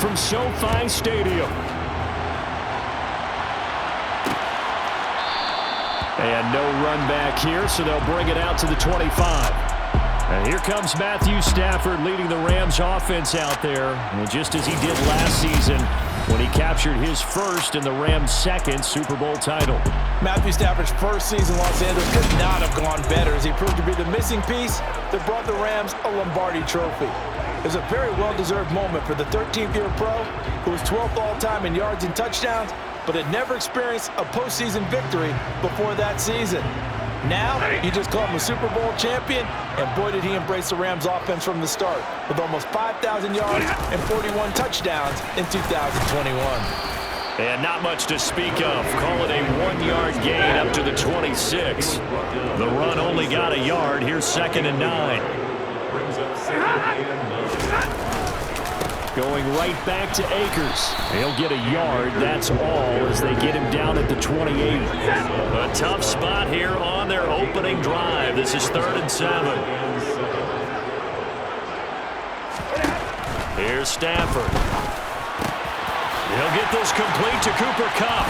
from SoFi Stadium. And no run back here, so they'll bring it out to the 25. And here comes Matthew Stafford leading the Rams offense out there. And just as he did last season when he captured his first and the Rams' second Super Bowl title. Matthew Stafford's first season in Los Angeles could not have gone better as he proved to be the missing piece that brought the Rams a Lombardi trophy. It was a very well-deserved moment for the 13th-year pro who was 12th all-time in yards and touchdowns, but had never experienced a postseason victory before that season. Now, you just call him a Super Bowl champion, and boy did he embrace the Rams offense from the start, with almost 5,000 yards and 41 touchdowns in 2021. And not much to speak of. Call it a 1-yard gain up to the 26. The run only got a yard. Here's 2nd and 9. Going right back to Akers. He'll get a yard, that's all, as they get him down at the 28. A tough spot here on their opening drive. This is 3rd and 7. Here's Stafford. He'll get this complete to Cooper Kupp.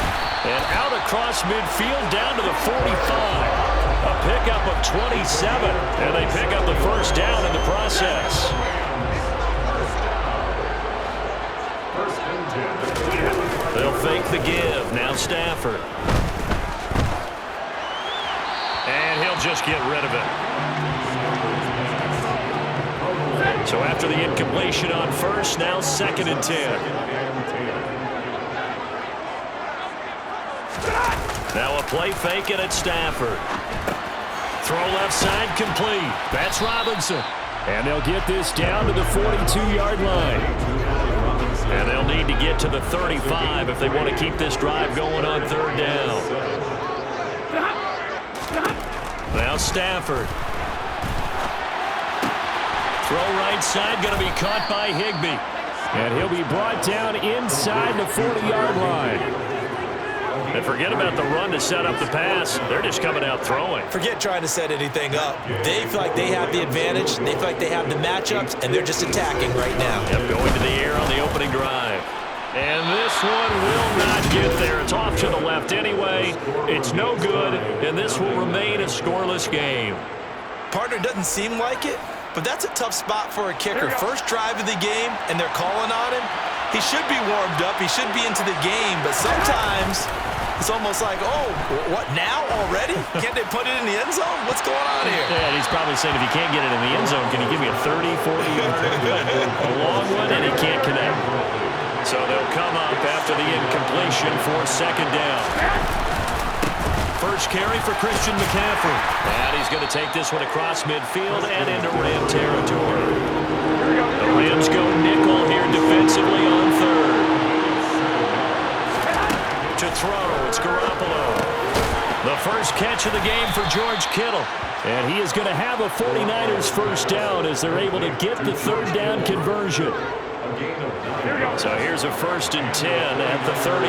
And out across midfield down to the 45. A pickup of 27. And they pick up the first down in the process. They'll fake the give. Now Stafford. And he'll just get rid of it. So after the incompletion on first, now 2nd and 10. Now a play fake and it's Stafford. Throw left side complete. That's Robinson. And they'll get this down to the 42-yard line. And they'll need to get to the 35 if they want to keep this drive going on 3rd down. Now Stafford. Throw right side, going to be caught by Higbee. And he'll be brought down inside the 40-yard line. And forget about the run to set up the pass. They're just coming out throwing. Forget trying to set anything up. They feel like they have the advantage. They feel like they have the matchups, and they're just attacking right now. Yep, going to the air on the opening drive. And this one will not get there. It's off to the left anyway. It's no good, and this will remain a scoreless game. Partner doesn't seem like it, but that's a tough spot for a kicker. First drive of the game, and they're calling on him. He should be warmed up. He should be into the game, but sometimes it's almost like, oh, what, now already? Can't they put it in the end zone? What's going on here? Yeah, he's probably saying if you can't get it in the end zone, can you give me a 30, 40-yarder? A long one, and he can't connect. So they'll come up after the incompletion for 2nd down. First carry for Christian McCaffrey. And he's going to take this one across midfield and into Ram territory. The Rams go nickel here defensively on 3rd. To throw, it's Garoppolo. The first catch of the game for George Kittle. And he is going to have a 49ers first down as they're able to get the 3rd down conversion. So here's a 1st and 10 at the 38.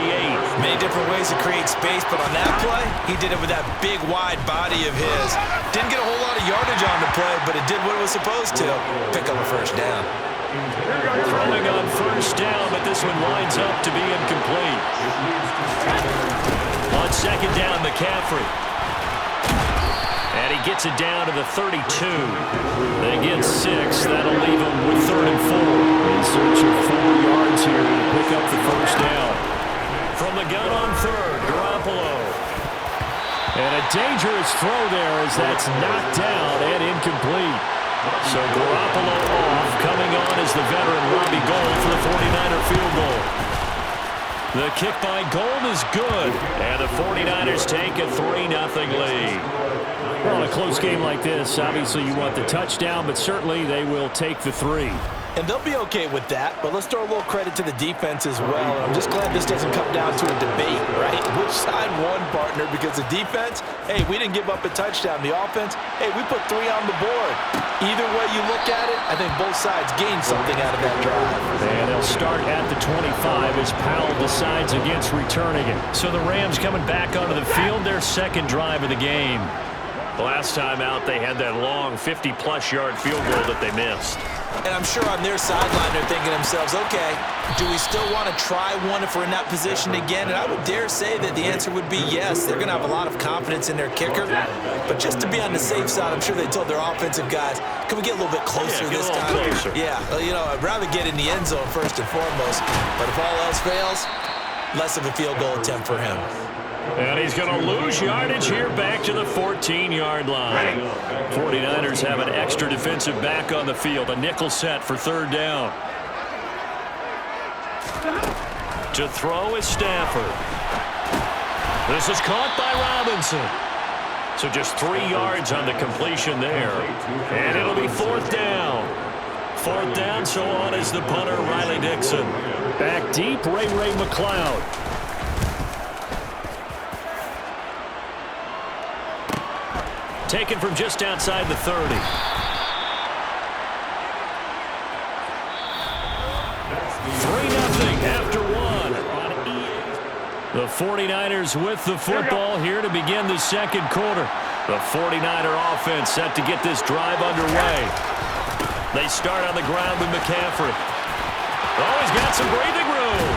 Many different ways to create space, but on that play, he did it with that big, wide body of his. Didn't get a whole lot of yardage on the play, but it did what it was supposed to. Pick up a first down. Throwing on 1st down, but this one lines up to be incomplete. On 2nd down, McCaffrey. And he gets it down to the 32. They get 6. That'll leave him with 3rd and 4. In search of 4 yards here to pick up the first down. From the gun on 3rd, Garoppolo. And a dangerous throw there as that's knocked down and incomplete. So Garoppolo off, coming on as the veteran Robbie Gould for the 49er field goal. The kick by Gould is good, and the 49ers take a 3-0 lead. Well, in a close game like this, obviously you want the touchdown, but certainly they will take the 3. And they'll be okay with that, but let's throw a little credit to the defense as well. I'm just glad this doesn't come down to a debate, right? Which side won, partner? Because the defense, hey, we didn't give up a touchdown. The offense, hey, we put 3 on the board. Either way you look at it, I think both sides gained something out of that drive. And they'll start at the 25 as Powell decides against returning it. So the Rams coming back onto the field, their 2nd drive of the game. Last time out, they had that long 50-plus yard field goal that they missed. And I'm sure on their sideline they're thinking to themselves, okay, do we still want to try one if we're in that position again? And I would dare say that the answer would be yes. They're going to have a lot of confidence in their kicker. But just to be on the safe side, I'm sure they told their offensive guys, can we get a little bit closer this time? Closer. Yeah, well, you know, I'd rather get in the end zone first and foremost. But if all else fails, less of a field goal attempt for him. And he's going to lose yardage here back to the 14-yard line. 49ers have an extra defensive back on the field. A nickel set for third down. To throw is Stafford. This is caught by Robinson. So just 3 yards on the completion there. And it'll be fourth down. Fourth down, so on is the punter, Riley Dixon. Back deep, Ray McLeod. Taken from just outside the 30. 3-0 after one. The 49ers with the football here to begin the second quarter. The 49er offense set to get this drive underway. They start on the ground with McCaffrey. Oh, he's got some breathing room.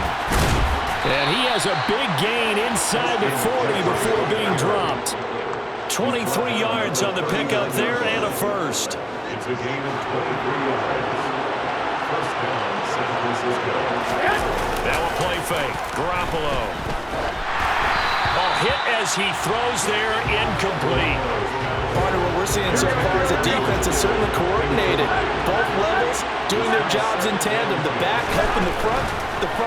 And he has a big gain inside the 40 before being dropped. 23 yards on the pickup there and a first. It's a gain of 23 yards. First down, San Francisco. Now a play fake. Garoppolo. Hit as he throws there, incomplete. Part of what we're seeing so far is the defense is certainly coordinated. Both levels doing their jobs in tandem. The back helping the front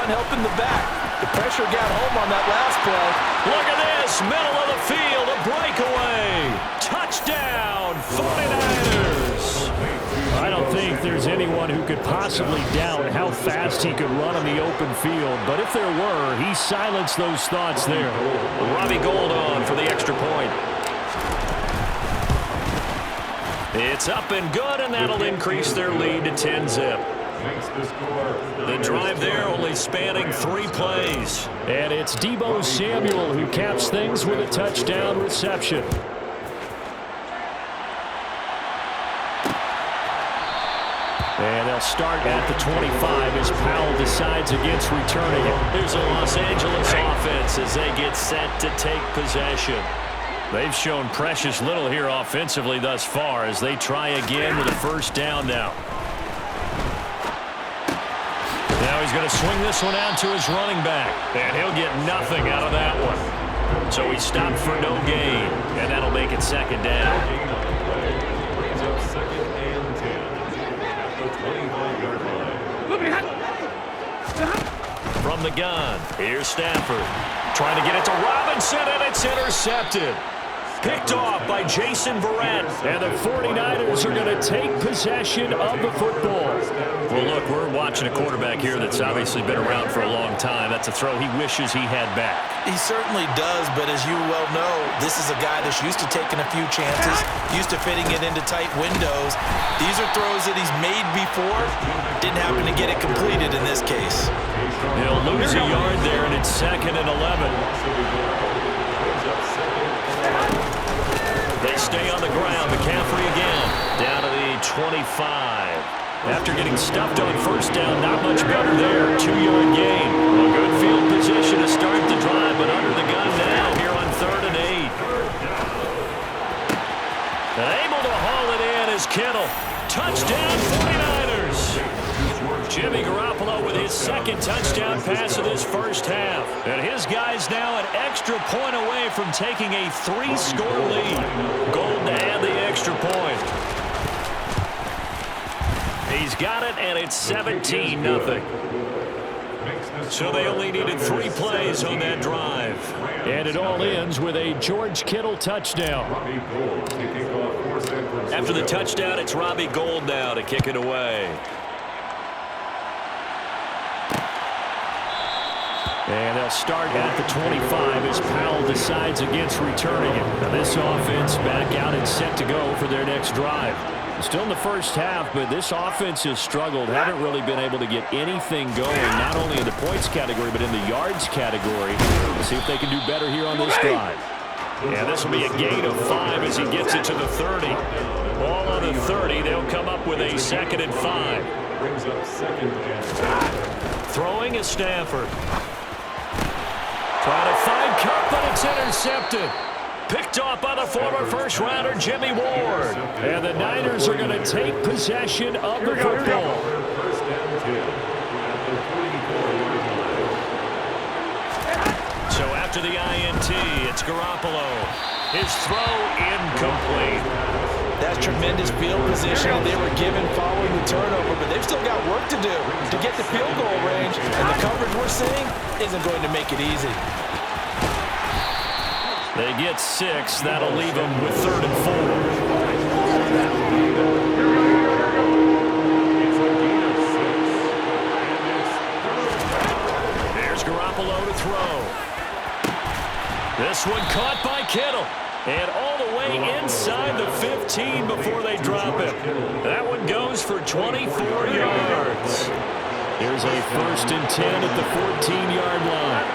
helping the back. The pressure got home on that last play. Look at this, middle of the field, a breakaway. Touchdown, 49ers. I don't think there's anyone who could possibly doubt how fast he could run on the open field. But if there were, he silenced those thoughts there. Robbie Gould on for the extra point. It's up and good, and that'll increase their lead to 10-zip. The drive there only spanning 3 plays. And it's Deebo Samuel who caps things with a touchdown reception. And they'll start at the 25 as Powell decides against returning it. Here's a Los Angeles offense as they get set to take possession. They've shown precious little here offensively thus far as they try again with a first down now. Now he's going to swing this one out to his running back. And he'll get nothing out of that one. So he stopped for no gain. And that'll make it second down. Brings up second and 10 at the 25-yard line. From the gun, here's Stafford. Trying to get it to Robinson, and it's intercepted. Picked off by Jason Verrett. And the 49ers are going to take possession of the football. Well, look, we're watching a quarterback here that's obviously been around for a long time. That's a throw he wishes he had back. He certainly does, but as you well know, this is a guy that's used to taking a few chances, used to fitting it into tight windows. These are throws that he's made before. Didn't happen to get it completed in this case. He'll lose a yard there, and it's second and 11. They stay on the ground. McCaffrey again. Down to the 25. After getting stuffed on first down, not much better there. 2-yard gain. A good field position to start the drive, but under the gun now here on 3rd and 8. And able to haul it in is Kittle. Touchdown 49ers. Jimmy Garoppolo with his second touchdown pass of this first half. And his guys now an extra point away from taking a 3-score lead. Gold to add the extra point. He's got it, and it's 17-0. So they only needed 3 plays on that drive. And it all ends with a George Kittle touchdown. After the touchdown, it's Robbie Gould now to kick it away. And they'll start at the 25 as Powell decides against returning it. Now this offense back out and set to go for their next drive. Still in the first half, but this offense has struggled. Haven't really been able to get anything going, not only in the points category, but in the yards category. Let's see if they can do better here on this drive. Yeah, this will be a gain of 5 as he gets it to the 30. Ball on the 30. They'll come up with a 2nd and 5. Brings up 2nd and 10. Throwing is Stafford. Trying to find Cup, but it's intercepted. Picked off by the former first-rounder Jimmy Ward. And the Niners are going to take possession of the football. First and 10 at the 34-yard line. So after the INT, it's Garoppolo. His throw incomplete. That's tremendous field position that they were given following the turnover, but they've still got work to do to get the field goal range, and the coverage we're seeing isn't going to make it easy. They get 6. That'll leave them with 3rd and 4. There's Garoppolo to throw. This one caught by Kittle. And all the way inside the 15 before they drop it. That one goes for 24 yards. Here's a 1st and 10 at the 14-yard line.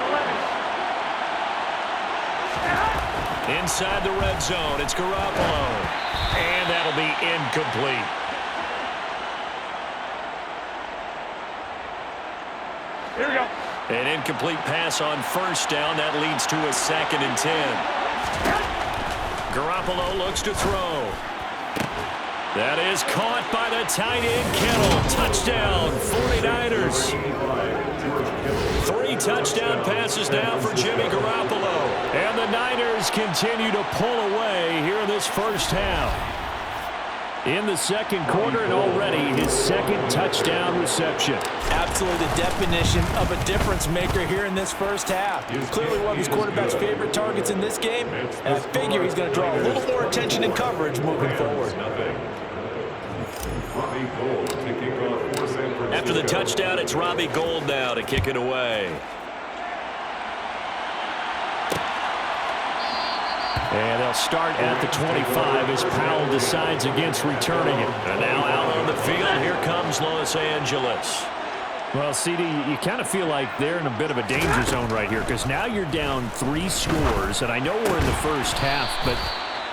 Inside the red zone, it's Garoppolo. And that'll be incomplete. Here we go. An incomplete pass on 1st down. That leads to a 2nd and 10. Garoppolo looks to throw. That is caught by the tight end, Kittle. Touchdown, 49ers. 3 touchdown passes now for Jimmy Garoppolo. And the Niners continue to pull away here in this first half. In the 2nd quarter, and already his 2nd touchdown reception. Absolutely the definition of a difference maker here in this first half. Clearly one of his quarterback's favorite targets in this game, and I figure he's going to draw a little more attention and coverage moving forward. After the touchdown, it's Robbie Gould now to kick it away. And they'll start at the 25 as Powell decides against returning it. And now out on the field, here comes Los Angeles. Well, CD, you kind of feel like they're in a bit of a danger zone right here because now you're down 3 scores, and I know we're in the first half, but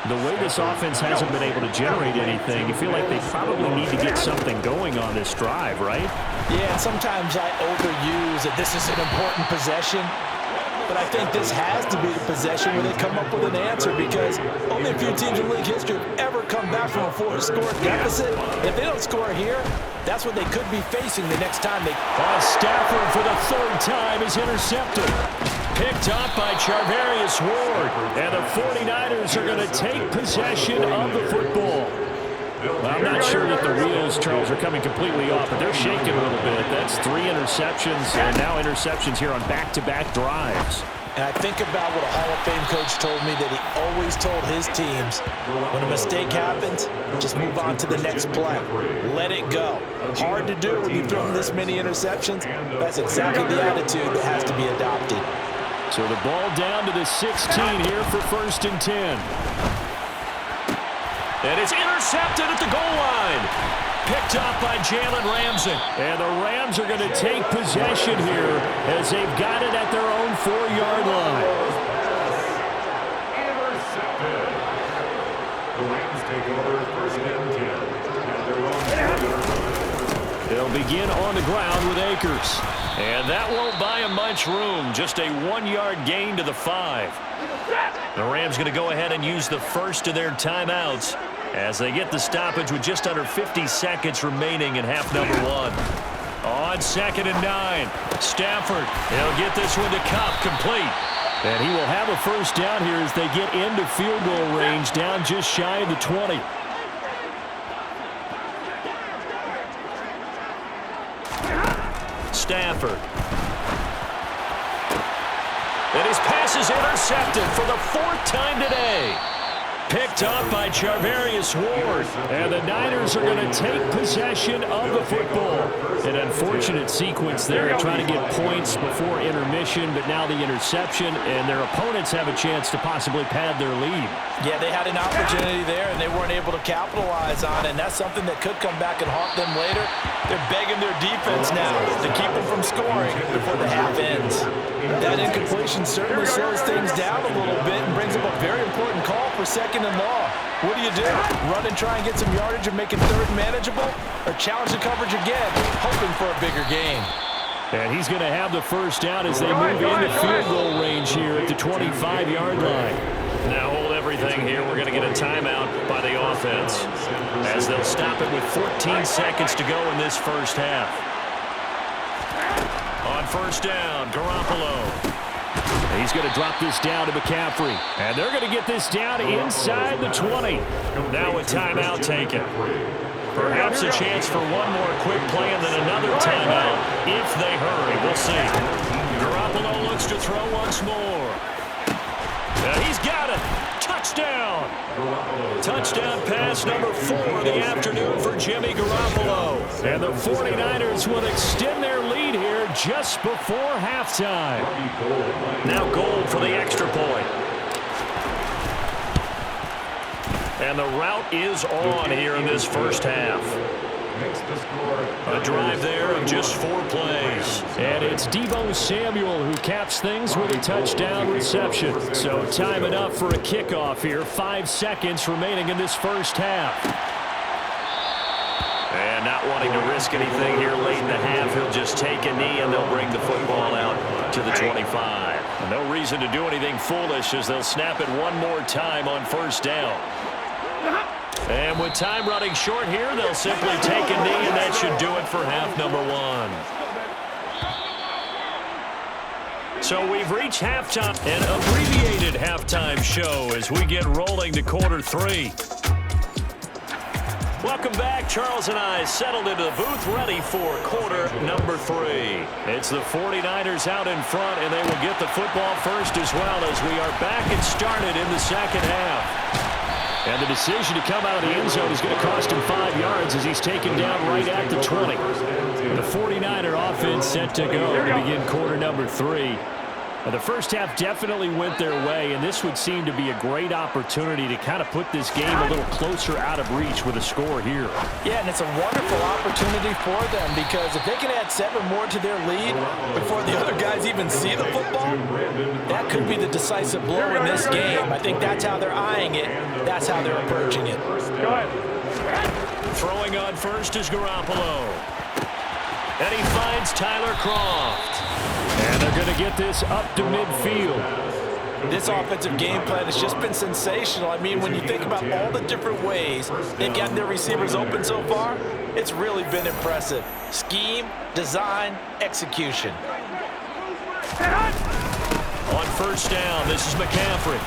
the way this offense hasn't been able to generate anything, you feel like they probably need to get something going on this drive, right? Yeah, sometimes I overuse that this is an important possession. But I think this has to be the possession where they come up with an answer because only a few teams in league history have ever come back from a 4-score deficit. If they don't score here, that's what they could be facing the next time they... Stafford for the 3rd time is intercepted. Picked up by Charvarius Ward. And the 49ers are going to take possession of the football. Well, I'm not sure that the wheels, Charles, are coming completely off, but they're shaking a little bit. That's 3 interceptions, and now interceptions here on back-to-back drives. And I think about what a Hall of Fame coach told me that he always told his teams, when a mistake happens, just move on to the next play. Let it go. Hard to do when you've thrown this many interceptions. That's exactly the attitude that has to be adopted. So the ball down to the 16 here for 1st and 10. And it's intercepted at the goal line. Picked up by Jalen Ramsey. And the Rams are going to take possession here as they've got it at their own 4-yard line. Intercepted. The Rams take over 1st and 10 at their own 4-yard line. They'll begin on the ground with Akers. And that won't buy him much room. Just a 1-yard gain to the 5. The Rams going to go ahead and use the first of their timeouts as they get the stoppage with just under 50 seconds remaining in half number 1. On 2nd and 9, Stafford. He'll get this one to Cup, complete. And he will have a 1st down here as they get into field goal range, down just shy of the 20. Stafford. And his pass is intercepted for the 4th time today. Picked up by Charvarius Ward. And the Niners are going to take possession of the football. An unfortunate sequence there, trying to get points before intermission, but now the interception, and their opponents have a chance to possibly pad their lead. Yeah, they had an opportunity there, and they weren't able to capitalize on it, and that's something that could come back and haunt them later. They're begging their defense now to keep them from scoring before the half ends. That incompletion certainly slows things down a little bit and brings up a very important call for 2nd and long. ball. What do? Run and try and get some yardage and make it third manageable? Or challenge the coverage again, hoping for a bigger gain? And he's going to have the first down as they move into field goal range here at the 25-yard line. Now hold everything here. We're going to get a timeout by the offense as they'll stop it with 14 seconds to go in this first half. On first down, Garoppolo. He's going to drop this down to McCaffrey. And they're going to get this down inside the 20. Now a timeout taken. Perhaps a chance for one more quick play and then another timeout if they hurry. We'll see. Garoppolo looks to throw once more. He's got it. Touchdown. Touchdown pass number 4 of the afternoon for Jimmy Garoppolo. And the 49ers will extend their lead here just before halftime. Now goal for the extra point. And the route is on here in this first half. A drive there of just 4 plays. And it's Deebo Samuel who caps things with a touchdown reception. So time it up for a kickoff here. 5 seconds remaining in this first half. And not wanting to risk anything here late in the half, he'll just take a knee and they'll bring the football out to the 25. No reason to do anything foolish as they'll snap it one more time on first down. And with time running short here, they'll simply take a knee, and that should do it for half number 1. So we've reached halftime, an abbreviated halftime show as we get rolling to quarter 3. Welcome back. Charles and I settled into the booth ready for quarter number 3. It's the 49ers out in front, and they will get the football first as well as we are back and started in the second half. And the decision to come out of the end zone is going to cost him 5 yards as he's taken down right at the 20. The 49er offense set to go to begin quarter number 3. The first half definitely went their way, and this would seem to be a great opportunity to kind of put this game a little closer out of reach with a score here. Yeah, and it's a wonderful opportunity for them because if they can add 7 more to their lead before the other guys even see the football, that could be the decisive blow in this game. I think that's how they're eyeing it. That's how they're approaching it. Throwing on first is Garoppolo. And he finds Tyler Kroft. And they're going to get this up to midfield. This offensive game plan has just been sensational. I mean, when you think about all the different ways they've gotten their receivers open so far, it's really been impressive. Scheme, design, execution. On first down, this is McCaffrey.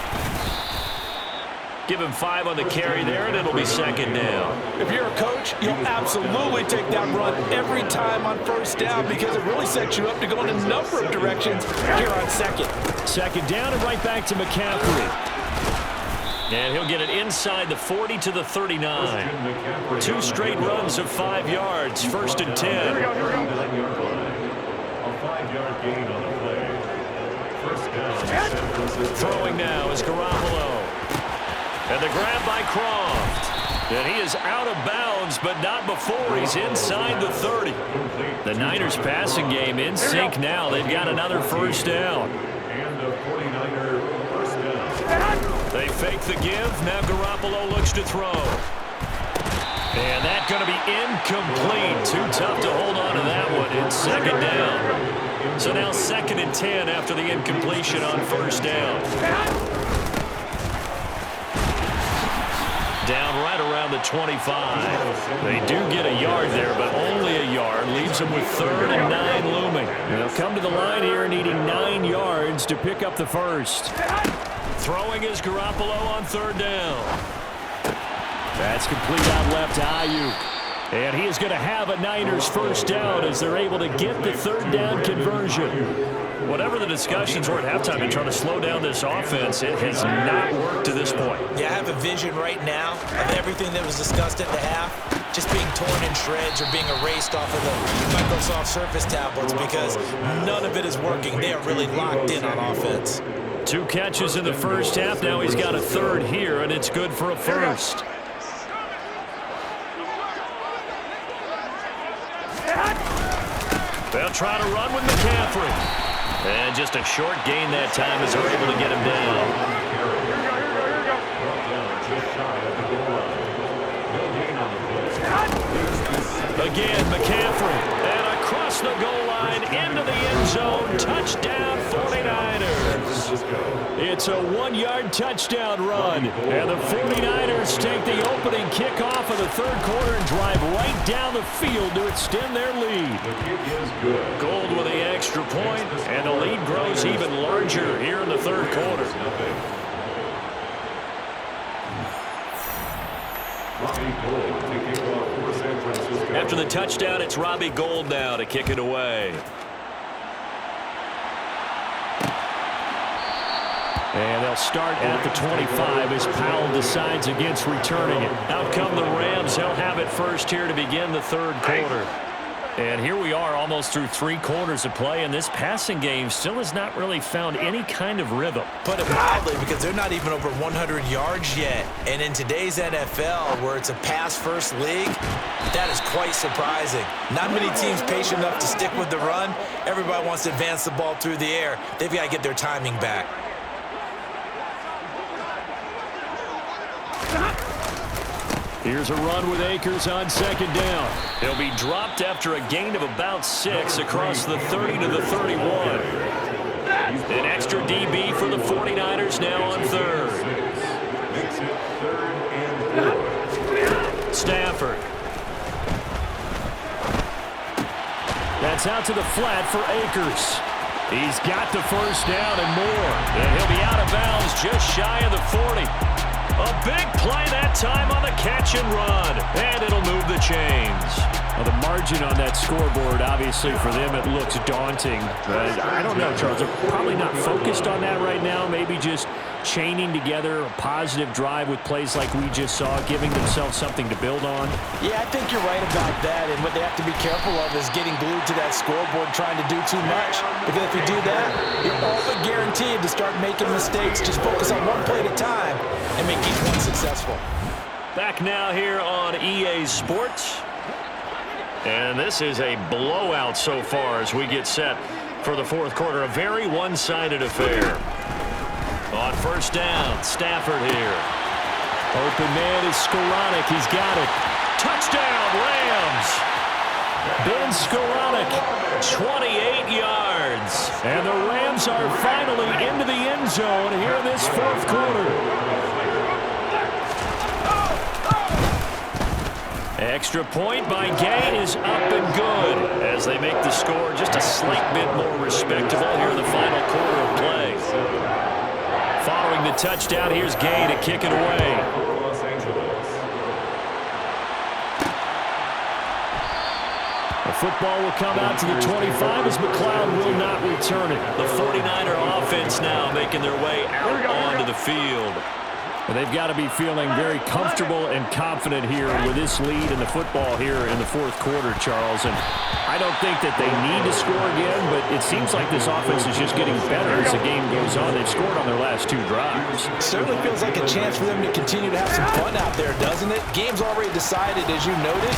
Give him 5 on the carry there, and it'll be second down. If you're a coach, you'll absolutely take that run every time on first down because it really sets you up to go in a number of directions here on second. Second down and right back to McCaffrey. And he'll get it inside the 40 to the 39. 2 straight runs of 5 yards, first and 10. A 5-yard gain on the play. First down. Throwing now is Garoppolo. And the grab by Kroft. And he is out of bounds, but not before he's inside the 30. The Niners passing game in sync now. They've got another first down. And a 49er first down. They fake the give. Now Garoppolo looks to throw. And that's going to be incomplete. Too tough to hold on to that one. It's second down. So now second and 10 after the incompletion on first down. Down right around the 25. They do get a yard there, but only a yard. Leaves them with 3rd and 9 looming. They'll come to the line here needing 9 yards to pick up the first. Throwing is Garoppolo on 3rd down. That's complete out left to Ayuk. And he is going to have a Niners first down as they're able to get the 3rd down conversion. Whatever the discussions were at halftime in trying to slow down this offense, it has not worked to this point. Yeah, I have a vision right now of everything that was discussed at the half just being torn in shreds or being erased off of the Microsoft Surface tablets because none of it is working. They are really locked in on offense. 2 catches in the first half. Now he's got a 3rd here, and it's good for a first. They'll try to run with McCaffrey. And just a short gain that time as they're able to get him down. Again, McCaffrey. And across the goal line, into the end zone. Touchdown, 49ers. It's a 1-yard touchdown run. And the 49ers take the opening kickoff of the third quarter and drive right down the field to extend their lead. Gold with the extra point, and the lead grows even larger here in the third quarter. After the touchdown, it's Robbie Gould now to kick it away. And they'll start at the 25 as Powell decides against returning it. Out come the Rams. They'll have it first here to begin the third quarter. And here we are almost through 3 quarters of play, and this passing game still has not really found any kind of rhythm. Put it mildly, because they're not even over 100 yards yet. And in today's NFL, where it's a pass-first league, that is quite surprising. Not many teams patient enough to stick with the run. Everybody wants to advance the ball through the air. They've got to get their timing back. Here's a run with Akers on second down. He'll be dropped after a gain of about 6 across the 30 to the 31. An extra DB for the 49ers now on third. Stafford. That's out to the flat for Akers. He's got the first down and more. And he'll be out of bounds just shy of the 40. A big play that time on the catch and run. And it'll move the chains. Well, the margin on that scoreboard, obviously, for them, it looks daunting. I don't know, Charles. They're probably not focused on that right now. Maybe just chaining together a positive drive with plays like we just saw, giving themselves something to build on. Yeah, I think you're right about that. And what they have to be careful of is getting glued to that scoreboard trying to do too much. Because if you do that, you're all but guaranteed to start making mistakes. Just focus on one play at a time and make each one successful. Back now here on EA Sports. And this is a blowout so far as we get set for the fourth quarter. A very one-sided affair. On first down, Stafford here. Open man is Skoranek. He's got it. Touchdown, Rams. Ben Skoranek, 28 yards. And the Rams are finally into the end zone here in this fourth quarter. Extra point by Gay is up and good as they make the score just a slight bit more respectable here in the final quarter of play. Following the touchdown, here's Gay to kick it away. The football will come out to the 25 as McLeod will not return it. The 49er offense now making their way out onto the field. And they've got to be feeling very comfortable and confident here with this lead in the football here in the fourth quarter, Charles. And I don't think that they need to score again, but it seems like this offense is just getting better as the game goes on. They've scored on their last 2 drives. It certainly feels like a chance for them to continue to have some fun out there, doesn't it? Game's already decided, as you noted.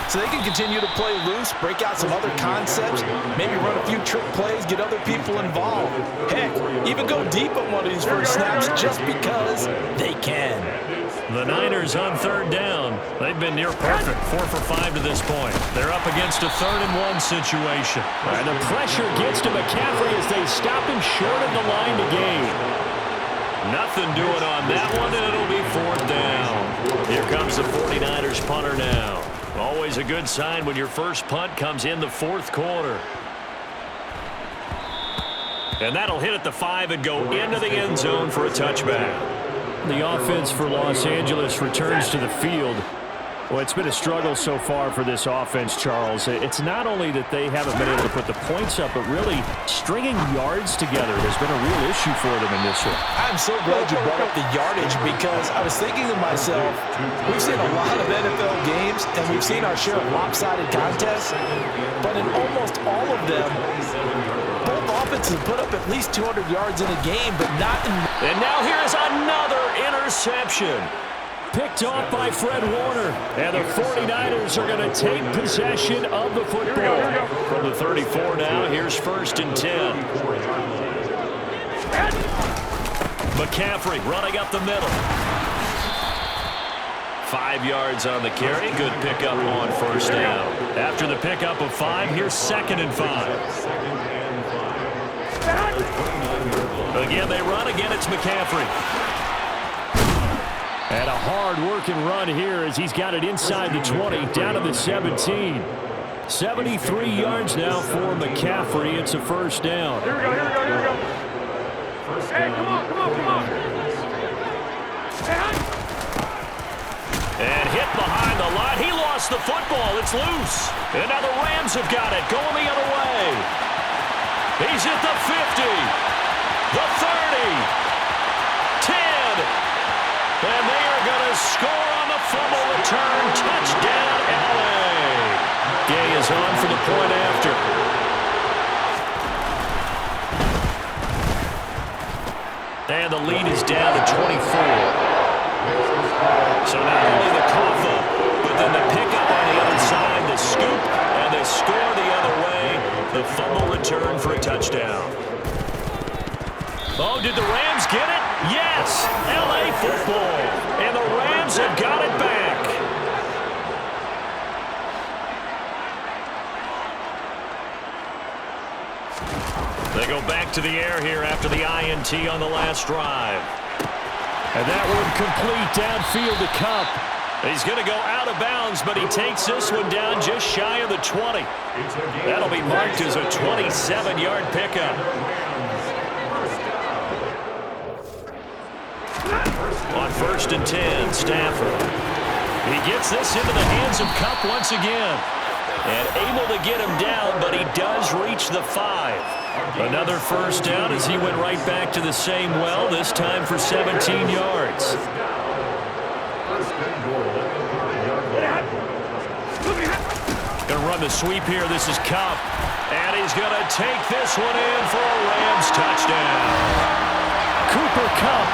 So they can continue to play loose, break out some other concepts, maybe run a few trick plays, get other people involved. Heck, even go deep on one of these first snaps just because they can. The Niners on third down. They've been near perfect, 4 for 5 to this point. They're up against a 3rd and 1 situation. And the pressure gets to McCaffrey as they stop him short of the line to gain. Nothing doing on that one, and it'll be 4th down. Here comes the 49ers punter now. Always a good sign when your first punt comes in the fourth quarter. And that'll hit at the 5 and go into the end zone for a touchback. The offense for Los Angeles returns to the field. Well, it's been a struggle so far for this offense, Charles. It's not only that they haven't been able to put the points up, but really stringing yards together has been a real issue for them in this one. I'm so glad you brought up the yardage because I was thinking to myself, we've seen a lot of NFL games and we've seen our share of lopsided contests, but in almost all of them, both offenses put up at least 200 yards in a game, but not in... And now here is another interception. Picked off by Fred Warner. And the 49ers are going to take possession of the football. From the 34 now, here's 1st and 10. McCaffrey running up the middle. 5 yards on the carry. Good pickup on first down. After the pickup of 5, here's 2nd and 5. Again, they run. Again, it's McCaffrey. And a hard-working run here as he's got it inside the 20, down to the 17. 73 yards now for McCaffrey. It's a first down. Here we go. Hey, come on. And hit behind the line. He lost the football. It's loose. And now the Rams have got it. Going the other way. He's at the 50. The 30. 10. And they are going to score on the fumble return. Touchdown, L.A. Gay is on for the point after. And the lead is down to 24. So not only the cough up, but then the pickup on the other side, the scoop, and the score the other way. The fumble return for a touchdown. Oh, did the Rams get it? Yes! L.A. football. And the Rams have got it back. They go back to the air here after the INT on the last drive. And that one complete downfield to Kupp. He's going to go out of bounds, but he takes this one down just shy of the 20. That'll be marked as a 27-yard pickup. On 1st and 10, Stafford. He gets this into the hands of Kupp once again. And able to get him down, but he does reach the 5. Another first down as he went right back to the same well, this time for 17 yards. Going to run the sweep here. This is Kupp. And he's going to take this one in for a Rams touchdown. Cooper Kupp.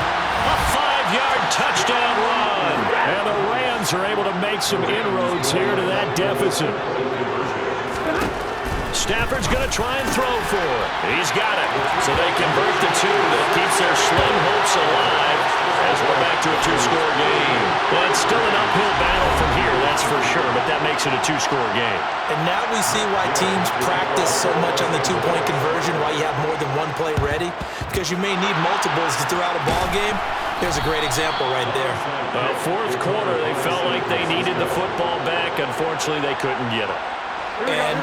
A 5-yard touchdown run. And the Rams are able to make some inroads here to that deficit. Stafford's going to try and throw for it. He's got it. So they convert the 2 that keeps their slim hopes alive as we're back to a 2-score game. Well, it's still an uphill battle from here, that's for sure, but that makes it a 2-score game. And now we see why teams practice so much on the 2-point conversion, why you have more than one play ready, because you may need multiples to throw out a ball game. Here's a great example right there. Well, 4th quarter, they felt like they needed the football back. Unfortunately, they couldn't get it. And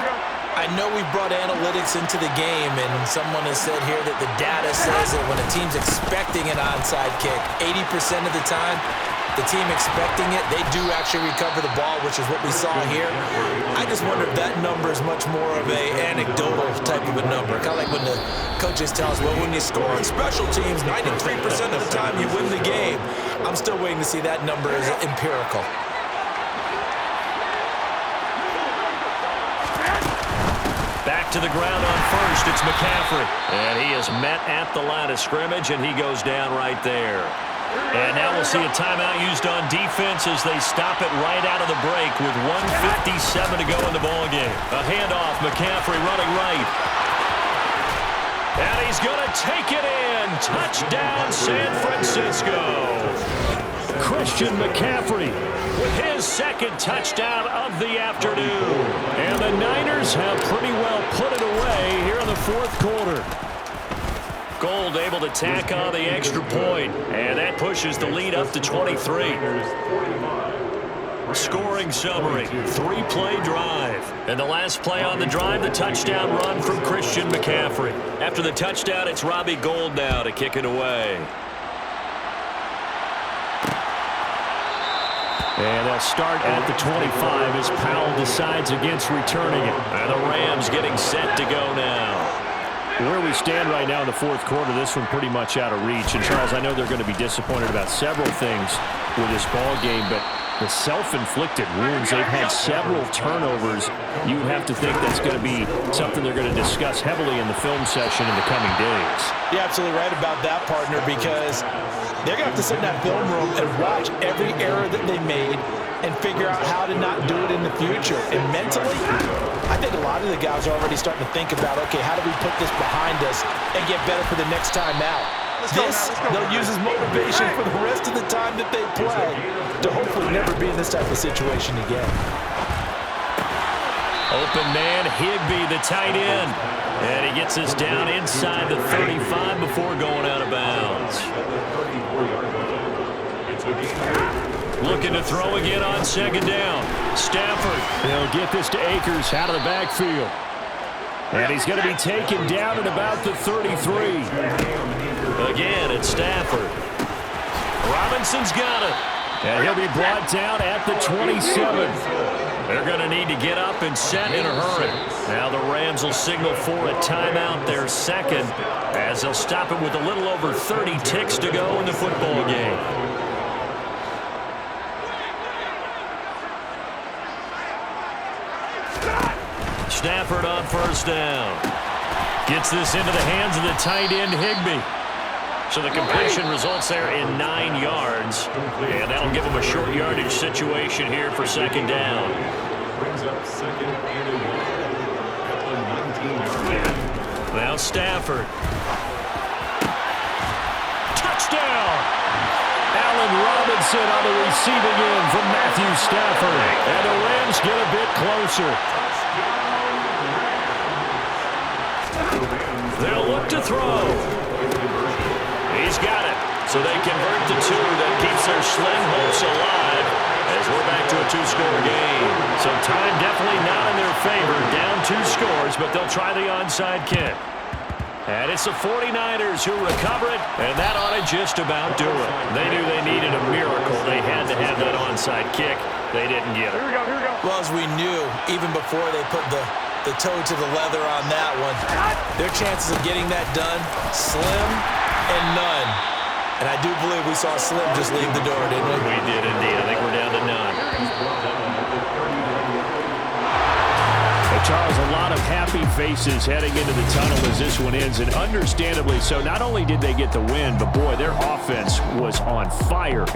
I know we brought analytics into the game, and someone has said here that the data says that when a team's expecting an onside kick, 80% of the time, the team expecting it, they do actually recover the ball, which is what we saw here. I just wonder if that number is much more of a anecdotal type of a number. Kind of like when the coaches tell us, well, when you score on special teams, 93% of the time you win the game. I'm still waiting to see that number as empirical. Back to the ground on 1st, it's McCaffrey. And he is met at the line of scrimmage, and he goes down right there. And now we'll see a timeout used on defense as they stop it right out of the break with 1:57 to go in the ballgame. A handoff, McCaffrey running right. And he's going to take it in. Touchdown, San Francisco. Christian McCaffrey with his 2nd touchdown of the afternoon. And the Niners have pretty well put it away here in the 4th quarter. Gold able to tack on the extra point, and that pushes the lead up to 23. Scoring summary, 3-play drive. And the last play on the drive, the touchdown run from Christian McCaffrey. After the touchdown, it's Robbie Gould now to kick it away. And they'll start at the 25 as Powell decides against returning it. And the Rams getting set to go now. Where we stand right now in the 4th quarter, this one pretty much out of reach. And, Charles, I know they're going to be disappointed about several things with this ball game, but the self-inflicted wounds, they've had several turnovers. You have to think that's going to be something they're going to discuss heavily in the film session in the coming days. You're absolutely right about that, partner, because they're going to have to sit in that film room and watch every error that they made and figure out how to not do it in the future. And mentally, I think a lot of the guys are already starting to think about, okay, how do we put this behind us and get better for the next time out? They'll use as motivation for the rest of the time that they play to hopefully should never be in this type of situation again. Open man, Higbee, the tight end. And he gets us down inside the 35 before going out of bounds. Looking to throw again on second down. Stafford. They'll get this to Akers out of the backfield. And he's going to be taken down at about the 33. Again, it's Stafford. Robinson's got it. And he'll be brought down at the 27. They're going to need to get up and set in a hurry. Now the Rams will signal for a timeout, their second, as they'll stop it with a little over 30 ticks to go in the football game. Stafford on first down. Gets this into the hands of the tight end, Higbee. So the completion results there in 9 yards. And that'll give them a short yardage situation here for second down. Brings up second and a yard at the 19-yard line. Now Stafford. Touchdown! Allen Robinson on the receiving end from Matthew Stafford. And the Rams get a bit closer. They'll look to throw. He's got it. So they convert the 2. That keeps their slim hopes alive as we're back to a 2-score game. So time definitely not in their favor. Down 2 scores, but they'll try the onside kick. And it's the 49ers who recover it, and that ought to just about do it. They knew they needed a miracle. They had to have that onside kick. They didn't get it. Here we go. Well, as we knew, even before they put the toe to the leather on that one, their chances of getting that done, slim and none. And I do believe we saw Slim just leave the door, didn't we? We did indeed. I think we're down to none. Charles, a lot of happy faces heading into the tunnel as this one ends, and understandably so. Not only did they get the win, but boy, their offense was on fire in this